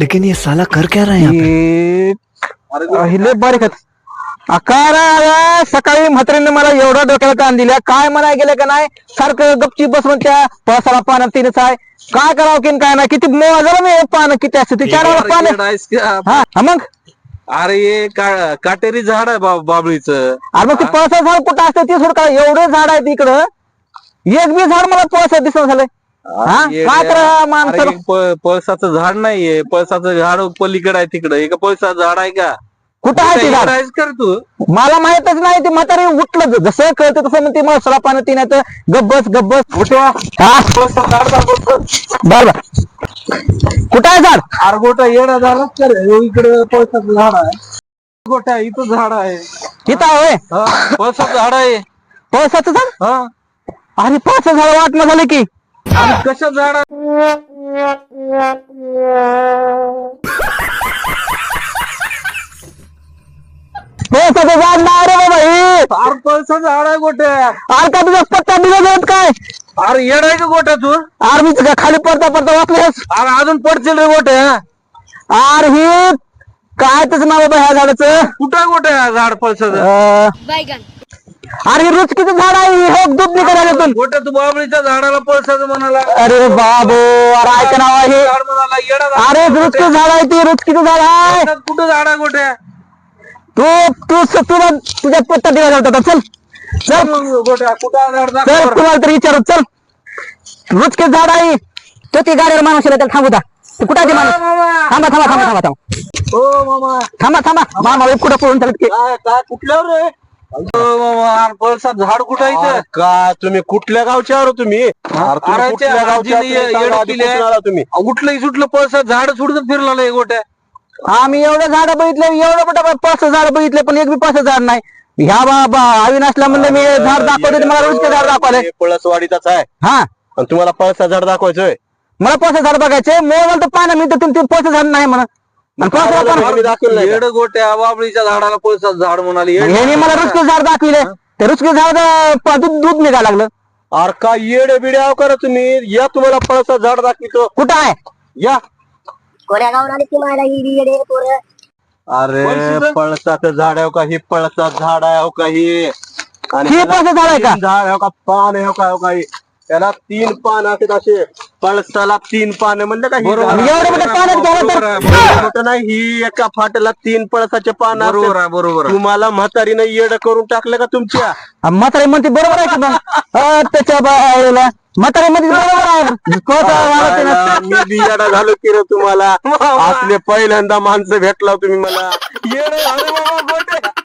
लेकिन ये साला कर क्या रहा है यहाँ पे? हिले बारीक काय रे, सकाळी म्हातारीने मला एवढा डोक्याला ताण दिल्या, काय म्हणाय गेले का नाही, सारखं गपची बस म्हणत्या पळसाला पानं तीनच आहे, काय करावं की काय नाही, किती मोजाला मी पानं किती असते ते 4 वेळा पानं. हा मग अरे ये काटेरी झाड आहे बाबळीचं. अरे मग ते पळसा झाड कुठं असतं ते सोड, काय एवढे झाड आहेत इकडं, एक बी झाड मला पळसा दिसत झालंय. हा काय करा माणसं, पळसाचं झाड नाहीये, पळसाचं झाड पलीकडे आहे तिकडे. एक पळसाचं झाड आहे का? कुठं आहे ते झाड कर तू. मला माहितच नाही. ते म्हातारी उठलं जसं कळतं तसं म्हणते मसाला पानं तीन गब्बस गब्बस बर कुठं आहे झाड? अरे गोटा येडा झाला कर, इकडे पळसाचं झाड आहे. गोटा इथं झाड आहे, इथं होय पळसाचं झाड आहे. पळसाचं झाड? हा अरे पळसाचं झाड वाटणं झालं की आणि कशा झाड पळसाचं झाड नाही रे बाबा हे. अरे पळसाचं झाड आहे गोट्या. अरे का तुझा पत्ता दिला काय? अरे येडा आहे का गोट्या तू? अरे मी तुझ्या खाली पडता पडता वाचलेस. अरे अजून पडतील रे गोट्या. अरे हे काय त्याचं नाव बाबा ह्या झाडाचं? कुठं गोट्या झाड पळसाचं? अरे हे रुचकीचं झाड आहे, हो दूध निघाला त्यातून. गोट्या तू बाबळीच्या झाडाला पळसाचं म्हणाला. अरे बाबो, अरे ऐका नाव आहे. झाड म्हणाला, येडा झाड. अरे रुचकीचं झाड आहे ते, रुचकीचं झाड आहे. कुठं झाड आहे गोट्या? तुझ्या पत्ता दिला होता. चल चल गोट्या कुठं झाड चल, दाखव. कुणाला तरी विचारू. चल रुचके झाड आहे तो, ते गाडीवर माणूस त्याला थांबू द्या. कुठं आहे ते माणूस? थांबा थांबा थांबा थांबा थांबा हो मामा. थांबा थांबा मामा कुठं पळून चालत की? काय कुठल्यावर रे? पळसात झाड कुठं आहे इथं? का तुम्ही कुठल्या गावचे आहो तुम्ही? कुठल्या गावचे तुम्ही? उठलं सुटलं पळसात झाड सुटत फिरला गोट्या. आम्ही एवढं झाड बघितले, एवढं मोठं 5 झाड बघितले, पण एक बी 5 झाड नाही. ह्या बाबा अविनाशला म्हणलं मी झाड दाखवते, मला रुचके झाड दाखवले. पळसवाडीचाच आहे हा आणि तुम्हाला पळसा झाड दाखवायचंय. मला 5 झाड बघायचे. मोबाईल तर पाना मी तर तुमचे 5 झाड नाही म्हणा. दाखवलं गोट्या बाबळीच्या झाडाला पळसात झाड म्हणाली. ह्याने मला रुचके झाड दाखविले. ते रुचके झाड दूध निघायला लागलं. अरे का येडे बिडे आहो करा तुम्ही? या तुम्हाला पळसा झाड दाखवितो. कुठं आहे? या. कोण्या गावून आली ती मला ही येडे पोरं. अरे पळसाचं झाड आहे का? ही पळसाचं झाड आहे का? ही आणि हे 5 झाड आहे का? झाड आहे का? पान आहे का? का ही? त्याला 3 पान असतात असे. पळसाला 3 पान म्हणलं का? एवढे मोठे पान आहेत का? मोठं नाही, ही एका फाट्याला 3 पळसाचे पान बरोबर असतात. आहे, बरोबर आहे. तुम्हाला म्हातारीनं येड करून टाकलं का तुमच्या? म्हातारी म्हणते बरोबर आहे का? त्याच्या बाळाला म्हातारी मध्ये बरोबर आहे. मी बियाडा झालो की रे तुम्हाला? आपले पहिल्यांदा माणसं भेटला तुम्ही मला. येड झालं